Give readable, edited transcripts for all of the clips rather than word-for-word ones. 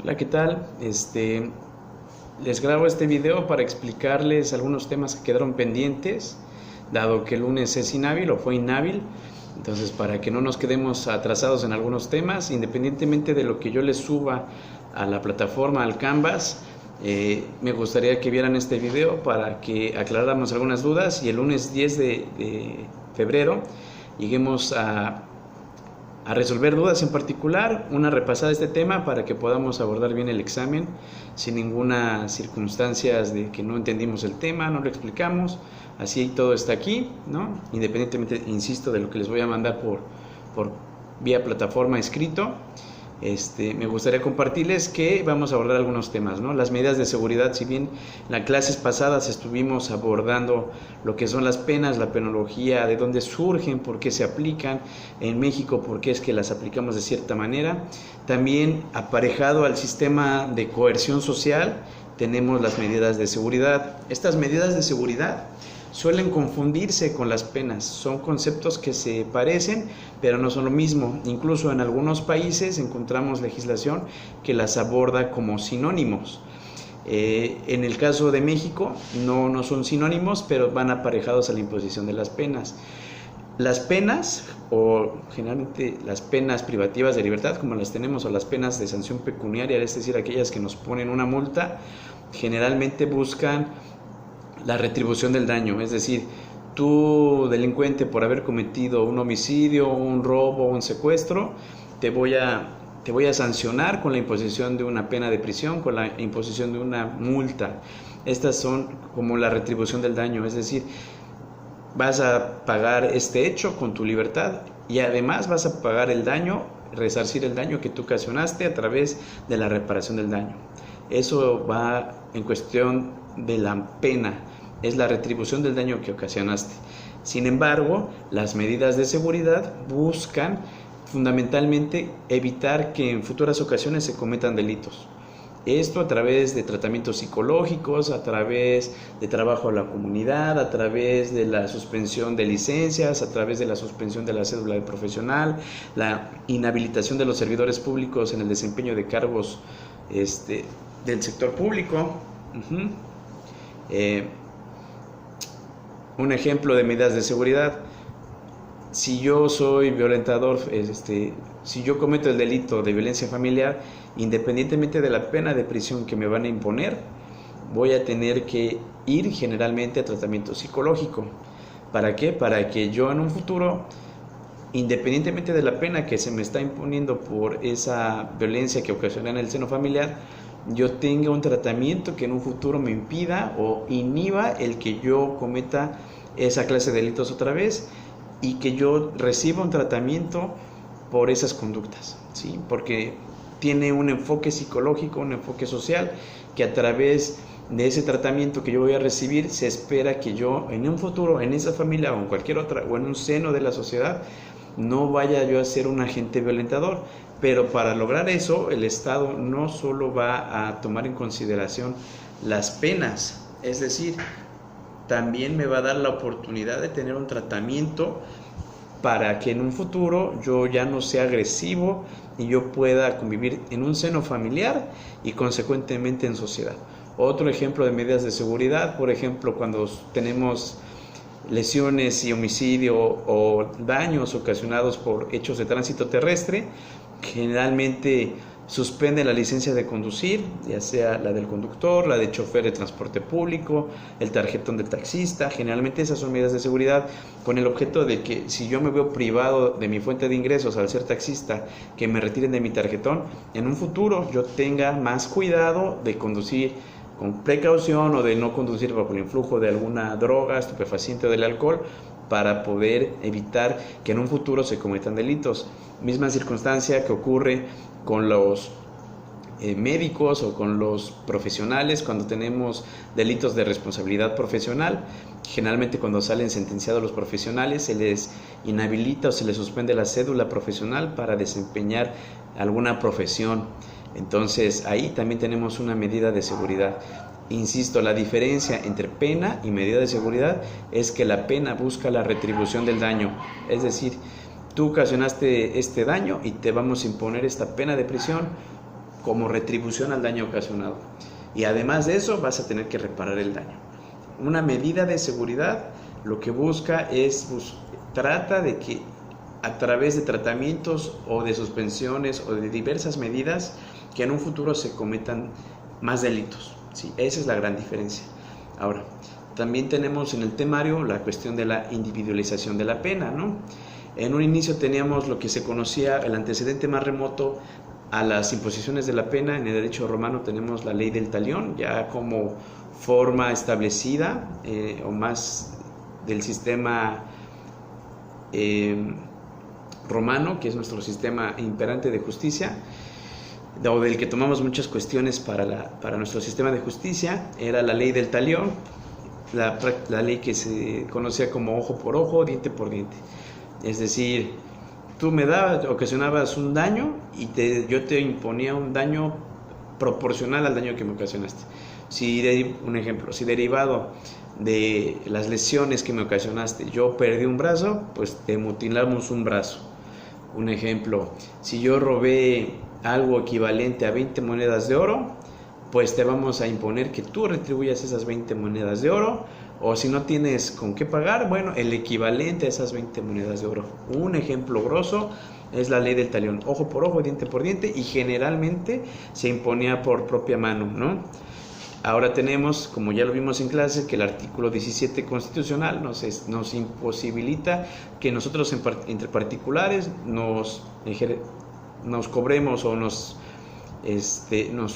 Hola, ¿qué tal? Les grabo este video para explicarles algunos temas que quedaron pendientes, dado que el lunes es inhábil o fue inhábil. Entonces, para que no nos quedemos atrasados en algunos temas, independientemente de lo que yo les suba a la plataforma, al Canvas, me gustaría que vieran este video para que aclaráramos algunas dudas y el lunes 10 de febrero lleguemos a resolver dudas, en particular una repasada de este tema para que podamos abordar bien el examen sin ninguna circunstancia de que no entendimos el tema, no lo explicamos, así todo está aquí, ¿no? Independientemente, insisto, de lo que les voy a mandar por vía plataforma escrito. Me gustaría compartirles que vamos a abordar algunos temas, ¿no? Las medidas de seguridad. Si bien en las clases pasadas estuvimos abordando lo que son las penas, la penología, de dónde surgen, por qué se aplican en México, por qué es que las aplicamos de cierta manera, también aparejado al sistema de coerción social tenemos las medidas de seguridad. Estas medidas de seguridad suelen confundirse con las penas, son conceptos que se parecen pero no son lo mismo. Incluso en algunos países encontramos legislación que las aborda como sinónimos. En el caso de México no son sinónimos, pero van aparejados a la imposición de las penas. Las penas, o generalmente las penas privativas de libertad, como las tenemos, o las penas de sanción pecuniaria, es decir, aquellas que nos ponen una multa, generalmente buscan la retribución del daño. Es decir, tú, delincuente, por haber cometido un homicidio, un robo, un secuestro, te voy a sancionar con la imposición de una pena de prisión, con la imposición de una multa. Estas son como la retribución del daño, es decir, vas a pagar este hecho con tu libertad y además vas a pagar el daño, resarcir el daño que tú ocasionaste a través de la reparación del daño. Eso va en cuestión de la pena, es la retribución del daño que ocasionaste. Sin embargo, las medidas de seguridad buscan fundamentalmente evitar que en futuras ocasiones se cometan delitos. Esto a través de tratamientos psicológicos, a través de trabajo a la comunidad, a través de la suspensión de licencias, a través de la suspensión de la cédula de profesional, la inhabilitación de los servidores públicos en el desempeño de cargos del sector público. Un ejemplo de medidas de seguridad: si yo soy violentador, si yo cometo el delito de violencia familiar, independientemente de la pena de prisión que me van a imponer, voy a tener que ir generalmente a tratamiento psicológico. ¿Para qué? Para que yo en un futuro, independientemente de la pena que se me está imponiendo por esa violencia que ocasiona en el seno familiar, yo tenga un tratamiento que en un futuro me impida o inhiba el que yo cometa esa clase de delitos otra vez, y que yo reciba un tratamiento por esas conductas, ¿sí? Porque tiene un enfoque psicológico, un enfoque social, que a través de ese tratamiento que yo voy a recibir, se espera que yo en un futuro, en esa familia o en cualquier otra, o en un seno de la sociedad, no vaya yo a ser un agente violentador. Pero para lograr eso, el Estado no solo va a tomar en consideración las penas, es decir, también me va a dar la oportunidad de tener un tratamiento para que en un futuro yo ya no sea agresivo y yo pueda convivir en un seno familiar y consecuentemente en sociedad. Otro ejemplo de medidas de seguridad, por ejemplo, cuando tenemos lesiones y homicidio o daños ocasionados por hechos de tránsito terrestre, generalmente suspende la licencia de conducir, ya sea la del conductor, la de chofer de transporte público, el tarjetón del taxista. Generalmente esas son medidas de seguridad con el objeto de que si yo me veo privado de mi fuente de ingresos al ser taxista, que me retiren de mi tarjetón, en un futuro yo tenga más cuidado de conducir con precaución o de no conducir bajo el influjo de alguna droga, estupefaciente o del alcohol, para poder evitar que en un futuro se cometan delitos. Misma circunstancia que ocurre con los médicos o con los profesionales cuando tenemos delitos de responsabilidad profesional. Generalmente cuando salen sentenciados los profesionales, se les inhabilita o se les suspende la cédula profesional para desempeñar alguna profesión. Entonces ahí también tenemos una medida de seguridad. Insisto, la diferencia entre pena y medida de seguridad es que la pena busca la retribución del daño, es decir, tú ocasionaste este daño y te vamos a imponer esta pena de prisión como retribución al daño ocasionado. Y además de eso vas a tener que reparar el daño. Una medida de seguridad lo que busca es, trata de que a través de tratamientos o de suspensiones o de diversas medidas que en un futuro se cometan más delitos. ¿Sí? Esa es la gran diferencia. Ahora, también tenemos en el temario la cuestión de la individualización de la pena, ¿no? En un inicio teníamos lo que se conocía, el antecedente más remoto a las imposiciones de la pena. En el derecho romano tenemos la ley del talión, ya como forma establecida o más del sistema romano, que es nuestro sistema imperante de justicia, o del que tomamos muchas cuestiones para nuestro sistema de justicia. Era la ley del talión, la ley que se conocía como ojo por ojo, diente por diente. Es decir, tú ocasionabas un daño y yo te imponía un daño proporcional al daño que me ocasionaste. Un ejemplo, si derivado de las lesiones que me ocasionaste yo perdí un brazo, pues te mutilamos un brazo. Un ejemplo, si yo robé algo equivalente a 20 monedas de oro, pues te vamos a imponer que tú retribuyas esas 20 monedas de oro, o si no tienes con qué pagar, bueno, el equivalente a esas 20 monedas de oro. Un ejemplo grosso es la ley del talión, ojo por ojo, diente por diente, y generalmente se imponía por propia mano, ¿no? Ahora tenemos, como ya lo vimos en clase, que el artículo 17 constitucional nos imposibilita que nosotros entre particulares nos cobremos o nos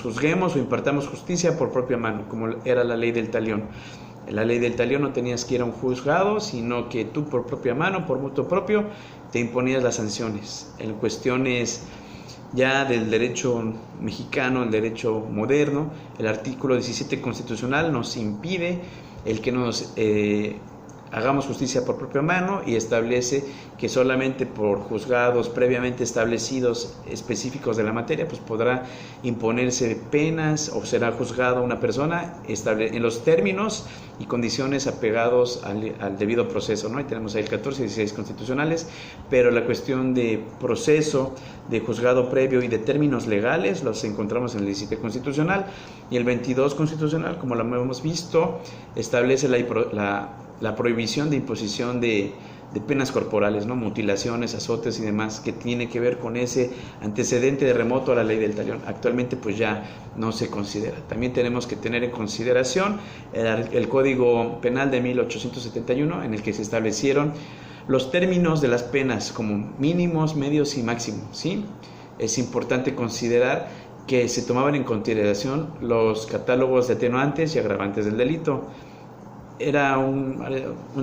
juzguemos o impartamos justicia por propia mano, como era la ley del talión. En la ley del talión no tenías que ir a un juzgado, sino que tú por propia mano, por mutuo propio, te imponías las sanciones. En cuestiones ya del derecho mexicano, el derecho moderno, el artículo 17 constitucional nos impide el que nos hagamos justicia por propia mano, y establece que solamente por juzgados previamente establecidos específicos de la materia pues podrá imponerse penas o será juzgado una persona en los términos y condiciones apegados al debido proceso, ¿no? Ahí tenemos ahí el 14 y 16 constitucionales, pero la cuestión de proceso, de juzgado previo y de términos legales los encontramos en el 17 constitucional, y el 22 constitucional, como lo hemos visto, establece la prohibición de imposición de penas corporales, ¿no? Mutilaciones, azotes y demás, que tiene que ver con ese antecedente de remoto a la ley del talión. Actualmente pues ya no se considera. También tenemos que tener en consideración el Código Penal de 1871, en el que se establecieron los términos de las penas como mínimos, medios y máximos, ¿sí? Es importante considerar que se tomaban en consideración los catálogos de atenuantes y agravantes del delito. Era un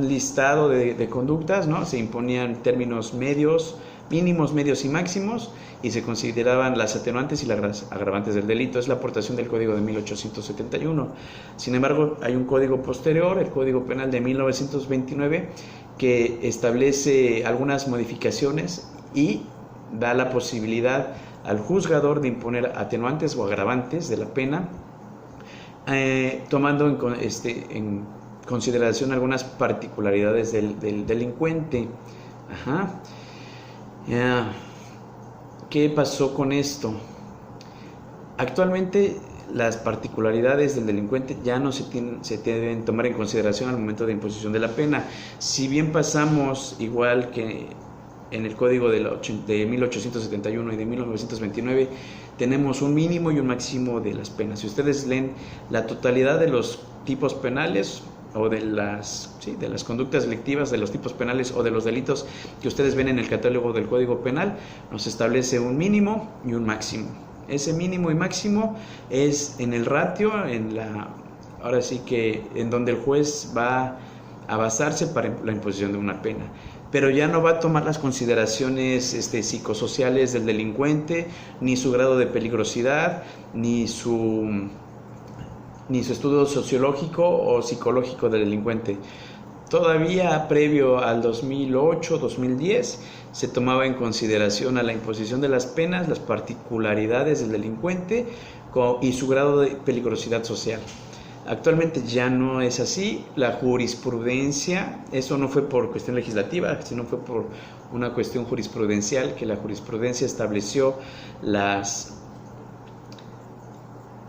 listado de conductas, ¿no? Se imponían términos mínimos, medios y máximos, y se consideraban las atenuantes y las agravantes del delito. Es la aportación del Código de 1871. Sin embargo, hay un código posterior, el Código Penal de 1929, que establece algunas modificaciones y da la posibilidad al juzgador de imponer atenuantes o agravantes de la pena, tomando en consideración algunas particularidades del delincuente. ¿Qué pasó con esto? Actualmente las particularidades del delincuente ya no se deben tomar en consideración al momento de imposición de la pena. Si bien pasamos, igual que en el Código de 1871 y de 1929, tenemos un mínimo y un máximo de las penas. Si ustedes leen la totalidad de los tipos penales o de las conductas delictivas, de los tipos penales o de los delitos que ustedes ven en el catálogo del Código Penal, nos establece un mínimo y un máximo. Ese mínimo y máximo es en el ratio, ahora sí que en donde el juez va a basarse para la imposición de una pena, pero ya no va a tomar las consideraciones psicosociales del delincuente, ni su grado de peligrosidad, ni su estudio sociológico o psicológico del delincuente. Todavía previo al 2008-2010 se tomaba en consideración a la imposición de las penas las particularidades del delincuente y su grado de peligrosidad social. Actualmente ya no es así. La jurisprudencia, eso no fue por cuestión legislativa, sino fue por una cuestión jurisprudencial, que la jurisprudencia estableció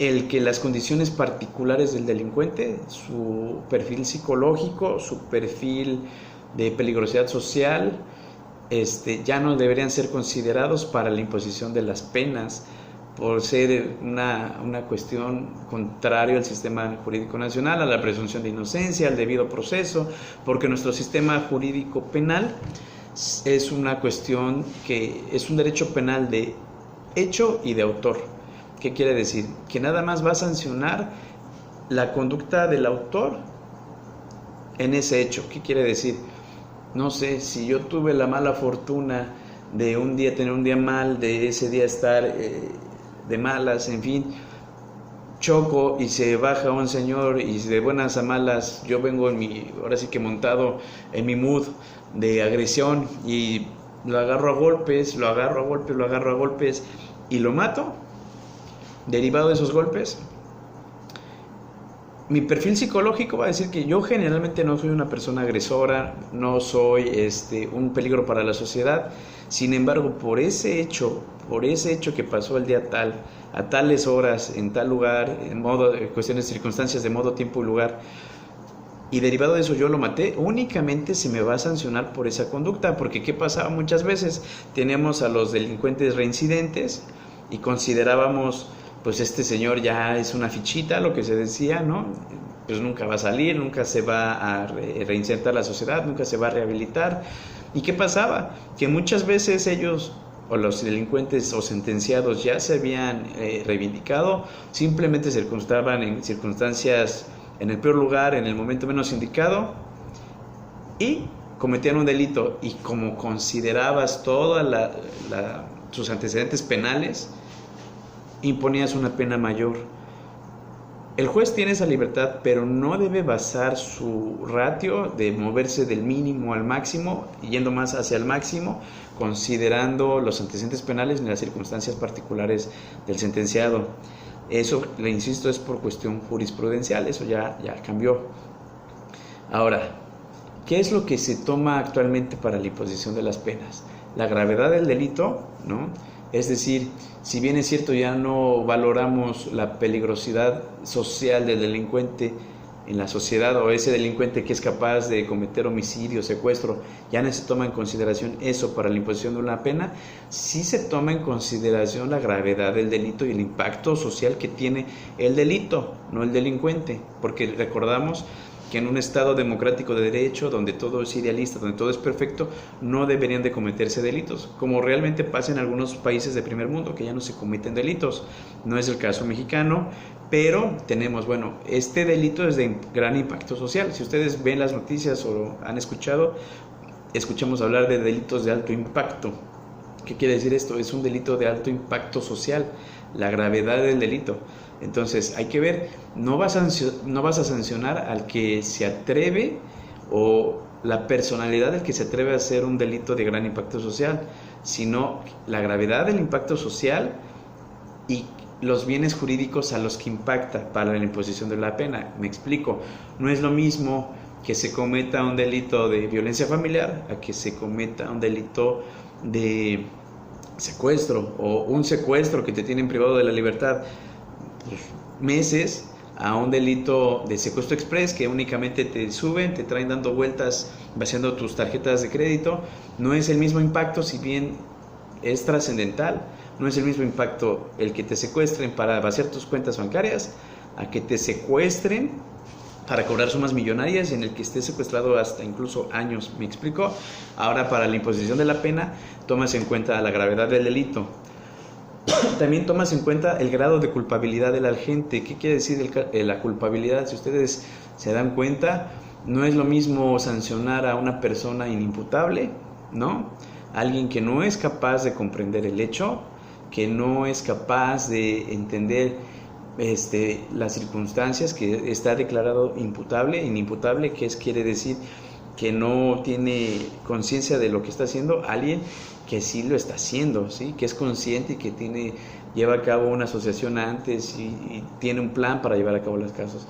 el que las condiciones particulares del delincuente, su perfil psicológico, su perfil de peligrosidad social, ya no deberían ser considerados para la imposición de las penas, por ser una cuestión contrario al sistema jurídico nacional, a la presunción de inocencia, al debido proceso, porque nuestro sistema jurídico penal es una cuestión que es un derecho penal de hecho y de autor. ¿Qué quiere decir? Que nada más va a sancionar la conducta del autor en ese hecho. ¿Qué quiere decir? No sé, si yo tuve la mala fortuna de un día tener un día mal, de ese día estar de malas, en fin, choco y se baja un señor y de buenas a malas yo vengo ahora sí que montado en mi mood de agresión y lo agarro a golpes y lo mato, derivado de esos golpes, mi perfil psicológico va a decir que yo generalmente no soy una persona agresora, no soy un peligro para la sociedad. Sin embargo, por ese hecho que pasó el día tal, a tales horas, en tal lugar, cuestiones, circunstancias de modo, tiempo y lugar, y derivado de eso yo lo maté, únicamente se me va a sancionar por esa conducta, porque ¿qué pasaba muchas veces? Teníamos a los delincuentes reincidentes y considerábamos, pues este señor ya es una fichita, lo que se decía, ¿no? Pues nunca va a salir, nunca se va a reinsertar a la sociedad, nunca se va a rehabilitar. ¿Y qué pasaba? Que muchas veces ellos, o los delincuentes o sentenciados, ya se habían reivindicado, simplemente se encontraban en circunstancias, en el peor lugar, en el momento menos indicado, y cometían un delito. Y como considerabas todas sus antecedentes penales, imponías una pena mayor. El juez tiene esa libertad, pero no debe basar su ratio de moverse del mínimo al máximo, yendo más hacia el máximo, considerando los antecedentes penales ni las circunstancias particulares del sentenciado. Eso, le insisto, es por cuestión jurisprudencial, eso ya cambió. Ahora, ¿qué es lo que se toma actualmente para la imposición de las penas? La gravedad del delito, ¿no? Es decir, si bien es cierto ya no valoramos la peligrosidad social del delincuente en la sociedad, o ese delincuente que es capaz de cometer homicidio, secuestro, ya no se toma en consideración eso para la imposición de una pena, sí se toma en consideración la gravedad del delito y el impacto social que tiene el delito, no el delincuente, porque recordamos que en un Estado democrático de derecho, donde todo es idealista, donde todo es perfecto, no deberían de cometerse delitos, como realmente pasa en algunos países de primer mundo, que ya no se cometen delitos. No es el caso mexicano, pero tenemos, este delito es de gran impacto social. Si ustedes ven las noticias o han escuchamos hablar de delitos de alto impacto. ¿Qué quiere decir esto? Es un delito de alto impacto social, la gravedad del delito. Entonces hay que ver, no vas a sancionar al que se atreve, o la personalidad del que se atreve a hacer un delito de gran impacto social, sino la gravedad del impacto social y los bienes jurídicos a los que impacta para la imposición de la pena. Me explico, no es lo mismo que se cometa un delito de violencia familiar a que se cometa un delito de secuestro, o un secuestro que te tienen privado de la libertad meses, a un delito de secuestro express que únicamente te suben, te traen dando vueltas, vaciando tus tarjetas de crédito. No es el mismo impacto, si bien es trascendental, no es el mismo impacto el que te secuestren para vaciar tus cuentas bancarias a que te secuestren para cobrar sumas millonarias, en el que esté secuestrado hasta incluso años. ¿Me explico? Ahora, para la imposición de la pena, tomas en cuenta la gravedad del delito. También tomas en cuenta el grado de culpabilidad del agente. ¿Qué quiere decir la culpabilidad? Si ustedes se dan cuenta, no es lo mismo sancionar a una persona inimputable, ¿no? Alguien que no es capaz de comprender el hecho, que no es capaz de entender las circunstancias, que está declarado imputable. Inimputable, ¿qué quiere decir? Que no tiene conciencia de lo que está haciendo. Alguien que sí lo está haciendo, ¿sí? Que es consciente y que lleva a cabo una asociación antes y tiene un plan para llevar a cabo los casos.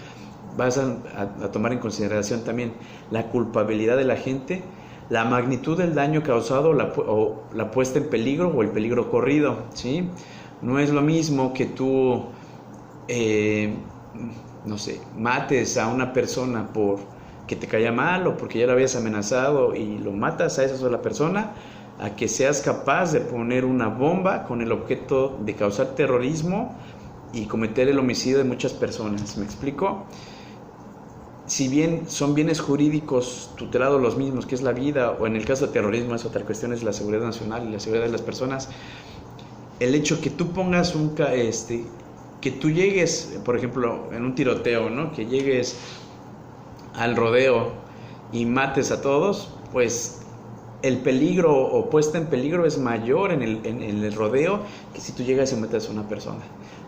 Vas a tomar en consideración también la culpabilidad de la gente, la magnitud del daño causado, o la puesta en peligro o el peligro corrido, ¿sí? No es lo mismo que tú eh, no sé, mates a una persona por que te caía mal o porque ya lo habías amenazado y lo matas a esa sola persona, a que seas capaz de poner una bomba con el objeto de causar terrorismo y cometer el homicidio de muchas personas. ¿Me explico? Si bien son bienes jurídicos tutelados los mismos, que es la vida, o en el caso de terrorismo es otra cuestión, es la seguridad nacional y la seguridad de las personas, el hecho que tú pongas que tú llegues, por ejemplo, en un tiroteo, ¿no? Que llegues al rodeo y mates a todos, pues el peligro o puesta en peligro es mayor en el rodeo que si tú llegas y matas a una persona.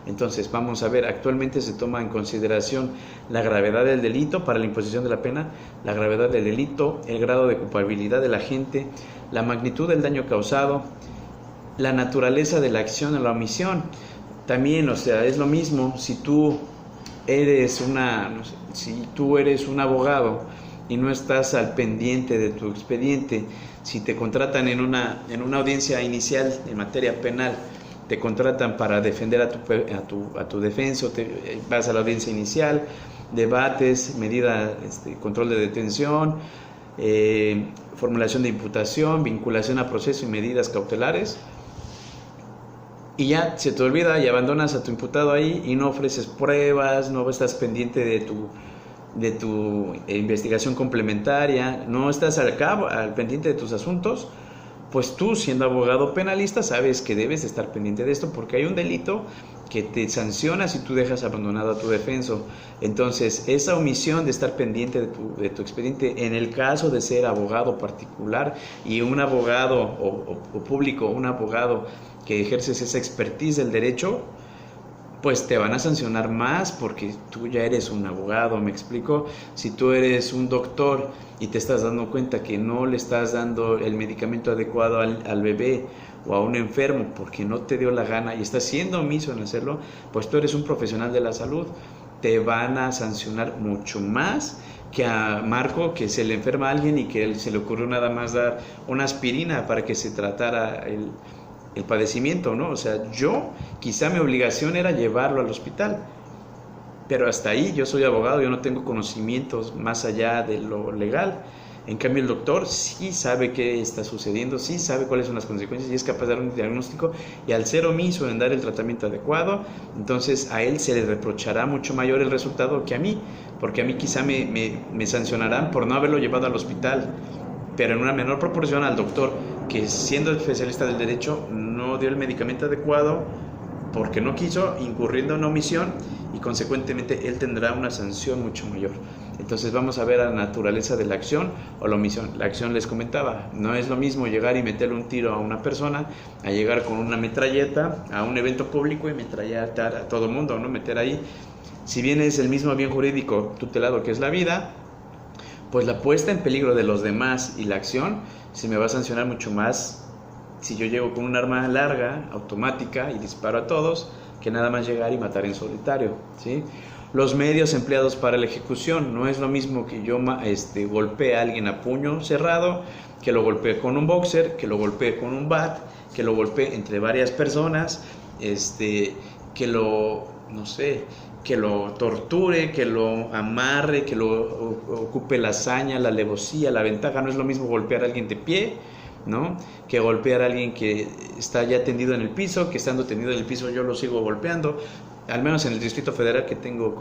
Entonces, vamos a ver, actualmente se toma en consideración la gravedad del delito para la imposición de la pena, la gravedad del delito, el grado de culpabilidad del agente, la magnitud del daño causado, la naturaleza de la acción o la omisión. También, o sea, es lo mismo si tú eres si tú eres un abogado y no estás al pendiente de tu expediente, si te contratan en una audiencia inicial en materia penal, te contratan para defender a tu defenso, vas a la audiencia inicial, debates, control de detención, formulación de imputación, vinculación a proceso y medidas cautelares, y ya se te olvida y abandonas a tu imputado ahí y no ofreces pruebas, no estás pendiente de tu investigación complementaria, no estás al pendiente de tus asuntos. Pues tú, siendo abogado penalista, sabes que debes estar pendiente de esto porque hay un delito que te sanciona si tú dejas abandonado a tu defenso. Entonces, esa omisión de estar pendiente de tu expediente, en el caso de ser abogado particular y un abogado o público, un abogado que ejerces esa expertise del derecho, pues te van a sancionar más porque tú ya eres un abogado, ¿me explico? Si tú eres un doctor y te estás dando cuenta que no le estás dando el medicamento adecuado al bebé o a un enfermo porque no te dio la gana y estás siendo omiso en hacerlo, pues tú eres un profesional de la salud. Te van a sancionar mucho más que a Marco, que se le enferma a alguien y que se le ocurrió nada más dar una aspirina para que se tratara el padecimiento, ¿no? O sea, quizá mi obligación era llevarlo al hospital, pero hasta ahí. Yo soy abogado, yo no tengo conocimientos más allá de lo legal. En cambio, el doctor sí sabe qué está sucediendo, sí sabe cuáles son las consecuencias y es capaz de dar un diagnóstico, y al ser omiso en dar el tratamiento adecuado, entonces a él se le reprochará mucho mayor el resultado que a mí, porque a mí quizá me sancionarán por no haberlo llevado al hospital, pero en una menor proporción al doctor, que siendo especialista del derecho no dio el medicamento adecuado porque no quiso, incurriendo en una omisión, y consecuentemente él tendrá una sanción mucho mayor. Entonces vamos a ver la naturaleza de la acción o la omisión. La acción, les comentaba, no es lo mismo llegar y meterle un tiro a una persona a llegar con una metralleta a un evento público y metralletar a todo el mundo, ¿no? Meter ahí, si bien es el mismo bien jurídico tutelado que es la vida, pues la puesta en peligro de los demás y la acción se me va a sancionar mucho más si yo llego con un arma larga, automática, y disparo a todos, que nada más llegar y matar en solitario, ¿sí? Los medios empleados para la ejecución, no es lo mismo que yo golpee a alguien a puño cerrado, que lo golpee con un boxer, que lo golpee con un bat, que lo golpee entre varias personas, que lo, no sé, que lo torture, que lo amarre, que lo ocupe la hazaña, la alevosía, la ventaja. No es lo mismo golpear a alguien de pie, ¿no?, que golpear a alguien que está ya tendido en el piso, que estando tendido en el piso yo lo sigo golpeando. Al menos en el Distrito Federal, que tengo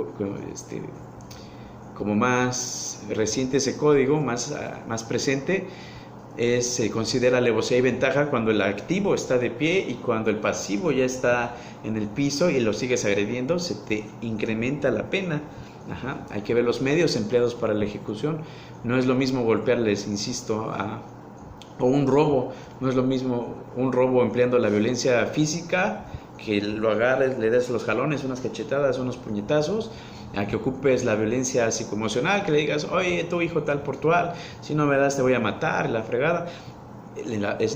como más reciente ese código, más presente, se considera alevosía y ventaja cuando el activo está de pie y cuando el pasivo ya está en el piso y lo sigues agrediendo, se te incrementa la pena. Hay que ver los medios empleados para la ejecución. No es lo mismo golpearles, insisto, o un robo. No es lo mismo un robo empleando la violencia física, que lo agarres, le des los jalones, unas cachetadas, unos puñetazos, a que ocupes la violencia psicoemocional, que le digas, oye, tu hijo tal por tal, si no me das te voy a matar, la fregada.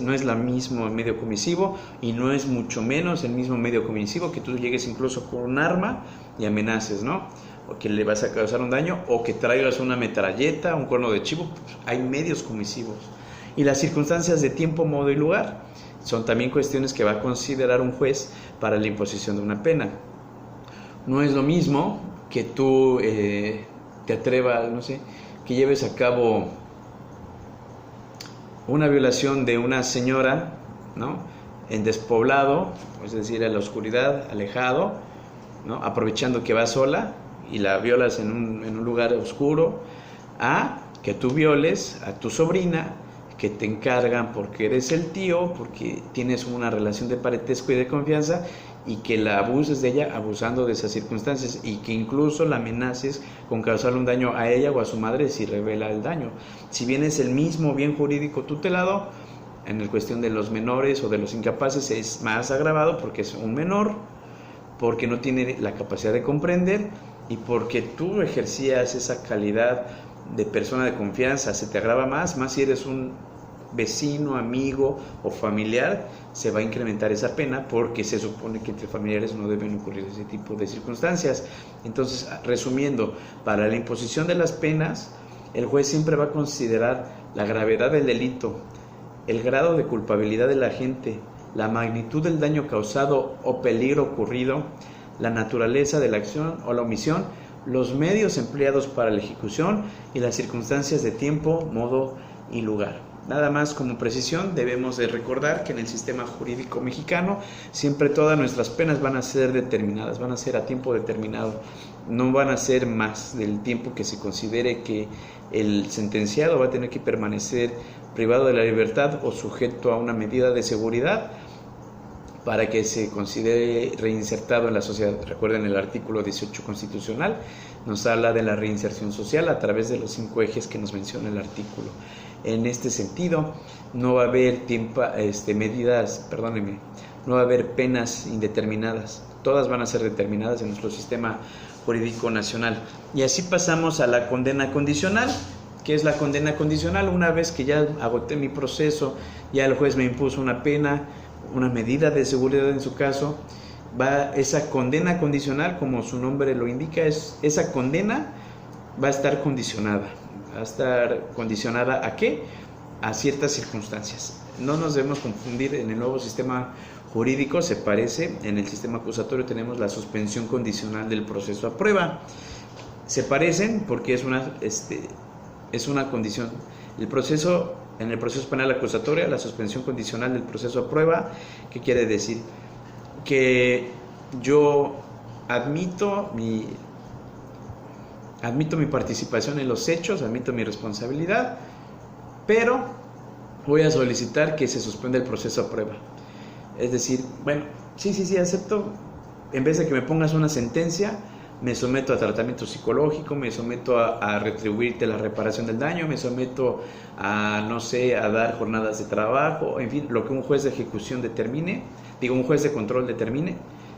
No es el mismo medio comisivo, y no es mucho menos el mismo medio comisivo que tú llegues incluso con un arma y amenaces, ¿no?, o que le vas a causar un daño, o que traigas una metralleta, un cuerno de chivo. Hay medios comisivos. Y las circunstancias de tiempo, modo y lugar son también cuestiones que va a considerar un juez para la imposición de una pena. No es lo mismo que tú te atrevas, no sé, que lleves a cabo una violación de una señora, ¿no?, en despoblado, es decir, en la oscuridad, alejado, ¿no?, aprovechando que va sola y la violas en un lugar oscuro, a que tú violes a tu sobrina, que te encargan porque eres el tío, porque tienes una relación de parentesco y de confianza, y que la abuses de ella abusando de esas circunstancias, y que incluso la amenaces con causarle un daño a ella o a su madre si revela el daño. Si bien es el mismo bien jurídico tutelado, en la cuestión de los menores o de los incapaces es más agravado porque es un menor, porque no tiene la capacidad de comprender, y porque tú ejercías esa calidad de persona de confianza. Se te agrava más si eres un vecino, amigo o familiar. Se va a incrementar esa pena, porque se supone que entre familiares no deben ocurrir ese tipo de circunstancias. Entonces, resumiendo, para la imposición de las penas, el juez siempre va a considerar la gravedad del delito, el grado de culpabilidad del agente, la magnitud del daño causado o peligro ocurrido, la naturaleza de la acción o la omisión, los medios empleados para la ejecución y las circunstancias de tiempo, modo y lugar. Nada más como precisión, debemos de recordar que en el sistema jurídico mexicano siempre todas nuestras penas van a ser determinadas, van a ser a tiempo determinado, no van a ser más del tiempo que se considere que el sentenciado va a tener que permanecer privado de la libertad o sujeto a una medida de seguridad para que se considere reinsertado en la sociedad. Recuerden, el artículo 18 constitucional nos habla de la reinserción social a través de los 5 ejes que nos menciona el artículo. En este sentido, no va a haber no va a haber penas indeterminadas, todas van a ser determinadas en nuestro sistema jurídico nacional. Y así pasamos a la condena condicional. ¿Qué es la condena condicional? Una vez que ya agoté mi proceso, ya el juez me impuso una pena, una medida de seguridad en su caso, esa condena condicional, como su nombre lo indica, esa condena va a estar condicionada. ¿Va a estar condicionada a qué? A ciertas circunstancias. No nos debemos confundir. En el nuevo sistema jurídico se parece, en el sistema acusatorio tenemos la suspensión condicional del proceso a prueba. Se parecen porque es una condición. En el proceso penal acusatorio, la suspensión condicional del proceso a prueba, ¿qué quiere decir? Que yo admito mi participación en los hechos, admito mi responsabilidad, pero voy a solicitar que se suspenda el proceso a prueba. Es decir, bueno, sí, acepto, en vez de que me pongas una sentencia, me someto a tratamiento psicológico, me someto a retribuirte la reparación del daño, me someto a dar jornadas de trabajo, en fin, lo que un juez de ejecución un juez de control determine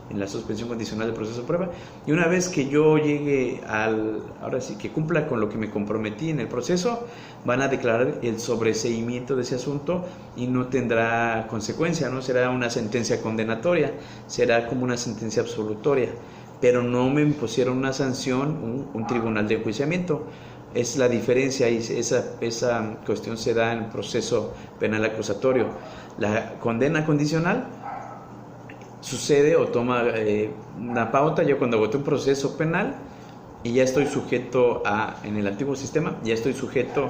en la suspensión condicional del proceso de prueba. Y una vez que yo llegue ahora sí que cumpla con lo que me comprometí en el proceso, van a declarar el sobreseimiento de ese asunto y no tendrá consecuencia, no será una sentencia condenatoria, será como una sentencia absolutoria, pero no me impusieron una sanción, un tribunal de enjuiciamiento. Es la diferencia, y esa cuestión se da en el proceso penal acusatorio. La condena condicional sucede o toma una pauta yo cuando agoté un proceso penal y ya estoy sujeto en el antiguo sistema, ya estoy sujeto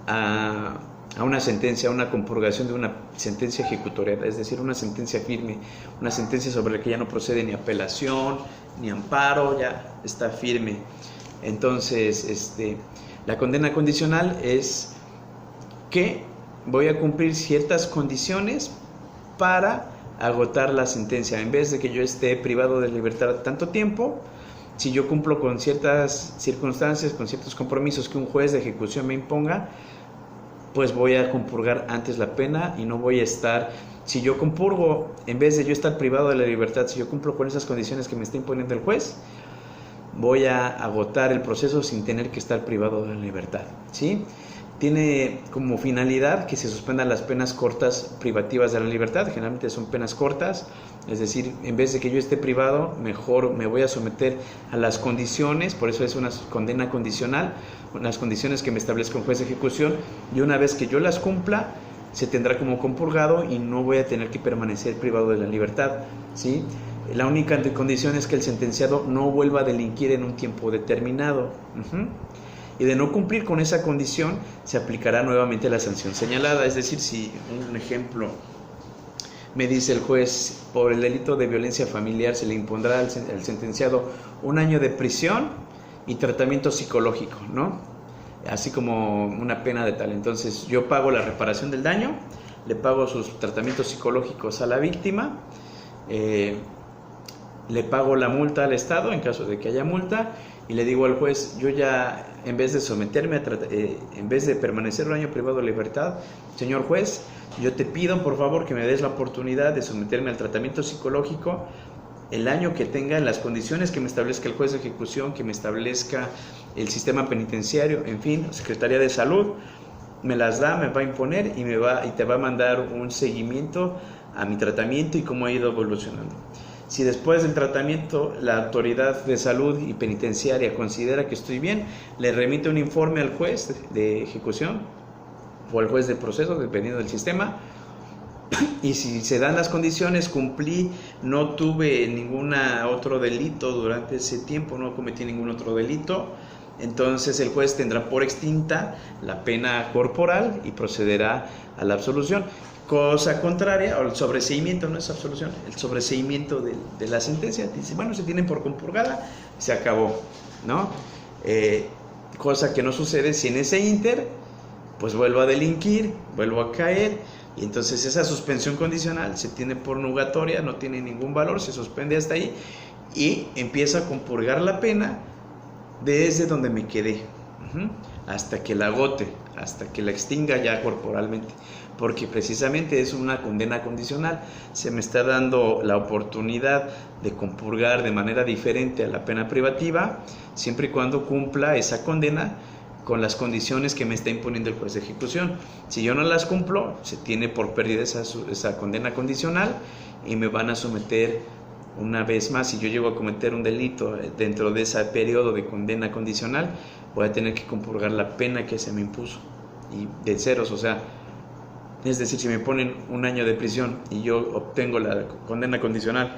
a una sentencia, a una compurgación de una sentencia ejecutoria, es decir, una sentencia firme, una sentencia sobre la que ya no procede ni apelación, ni amparo, ya está firme. Entonces, la condena condicional es que voy a cumplir ciertas condiciones para agotar la sentencia. En vez de que yo esté privado de libertad tanto tiempo, si yo cumplo con ciertas circunstancias, con ciertos compromisos que un juez de ejecución me imponga, pues voy a compurgar antes la pena y no voy a estar, si yo compurgo, en vez de yo estar privado de la libertad, si yo cumplo con esas condiciones que me está imponiendo el juez, voy a agotar el proceso sin tener que estar privado de la libertad, ¿sí? Tiene como finalidad que se suspendan las penas cortas privativas de la libertad. Generalmente son penas cortas, es decir, en vez de que yo esté privado, mejor me voy a someter a las condiciones, por eso es una condena condicional, las condiciones que me establezca un juez de ejecución, y una vez que yo las cumpla, se tendrá como compurgado y no voy a tener que permanecer privado de la libertad, ¿sí? La única condición es que el sentenciado no vuelva a delinquir en un tiempo determinado. Y de no cumplir con esa condición, se aplicará nuevamente la sanción señalada. Es decir, si un ejemplo me dice el juez, por el delito de violencia familiar se le impondrá al sentenciado 1 año de prisión y tratamiento psicológico, ¿no? Así como una pena de tal. Entonces yo pago la reparación del daño, le pago sus tratamientos psicológicos a la víctima, le pago la multa al Estado en caso de que haya multa, y le digo al juez, yo ya, en vez de someterme en vez de permanecer 1 año privado de libertad, señor juez, yo te pido por favor que me des la oportunidad de someterme al tratamiento psicológico el año que tenga, en las condiciones que me establezca el juez de ejecución, que me establezca el sistema penitenciario, en fin, Secretaría de Salud, me las da, me va a imponer y te va a mandar un seguimiento a mi tratamiento y cómo ha ido evolucionando. Si después del tratamiento la autoridad de salud y penitenciaria considera que estoy bien, le remite un informe al juez de ejecución o al juez de proceso, dependiendo del sistema, y si se dan las condiciones, cumplí, no tuve ningún otro delito durante ese tiempo, no cometí ningún otro delito, entonces el juez tendrá por extinta la pena corporal y procederá a la absolución. Cosa contraria, o el sobreseimiento, no es absolución, el sobreseimiento de la sentencia, dice, bueno, se tienen por compurgada, se acabó, ¿no? Cosa que no sucede si en ese ínter, pues vuelvo a delinquir, vuelvo a caer, y entonces esa suspensión condicional se tiene por nugatoria, no tiene ningún valor, se suspende hasta ahí, y empiezo a compurgar la pena desde donde me quedé, hasta que la agote, hasta que la extinga ya corporalmente, porque precisamente es una condena condicional. Se me está dando la oportunidad de compurgar de manera diferente a la pena privativa, siempre y cuando cumpla esa condena con las condiciones que me está imponiendo el juez de ejecución. Si yo no las cumplo, se tiene por pérdida esa condena condicional y me van a someter una vez más. Si yo llego a cometer un delito dentro de ese periodo de condena condicional, voy a tener que compurgar la pena que se me impuso, y de ceros, o sea, es decir, si me ponen 1 año de prisión y yo obtengo la condena condicional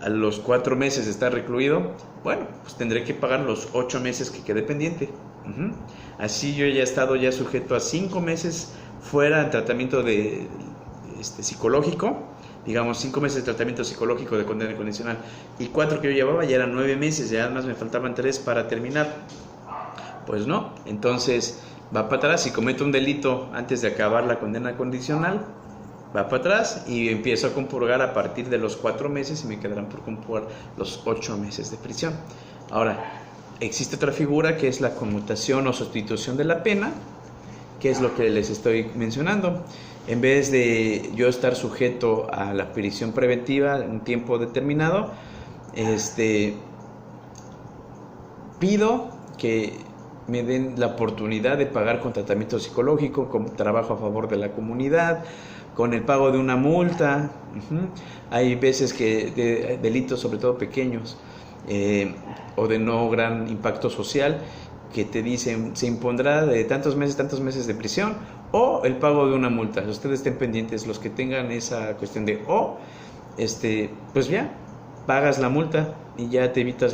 a los 4 meses de estar recluido, bueno, pues tendré que pagar los 8 meses que quedé pendiente. Así yo ya he estado ya sujeto a 5 meses fuera de tratamiento psicológico, digamos 5 meses de tratamiento psicológico de condena condicional, y 4 que yo llevaba ya eran 9 meses, ya además me faltaban 3 para terminar. Pues no, entonces va para atrás. Si cometo un delito antes de acabar la condena condicional, va para atrás y empiezo a compurgar a partir de los 4 meses y me quedarán por compurgar los 8 meses de prisión. Ahora, existe otra figura que es la conmutación o sustitución de la pena, que es lo que les estoy mencionando. En vez de yo estar sujeto a la prisión preventiva en un tiempo determinado, pido que me den la oportunidad de pagar con tratamiento psicológico, con trabajo a favor de la comunidad, con el pago de una multa. Hay veces que de delitos, sobre todo pequeños, o de no gran impacto social, que te dicen se impondrá de tantos meses de prisión o el pago de una multa. Ustedes estén pendientes, los que tengan esa cuestión de pues ya pagas la multa y ya te evitas la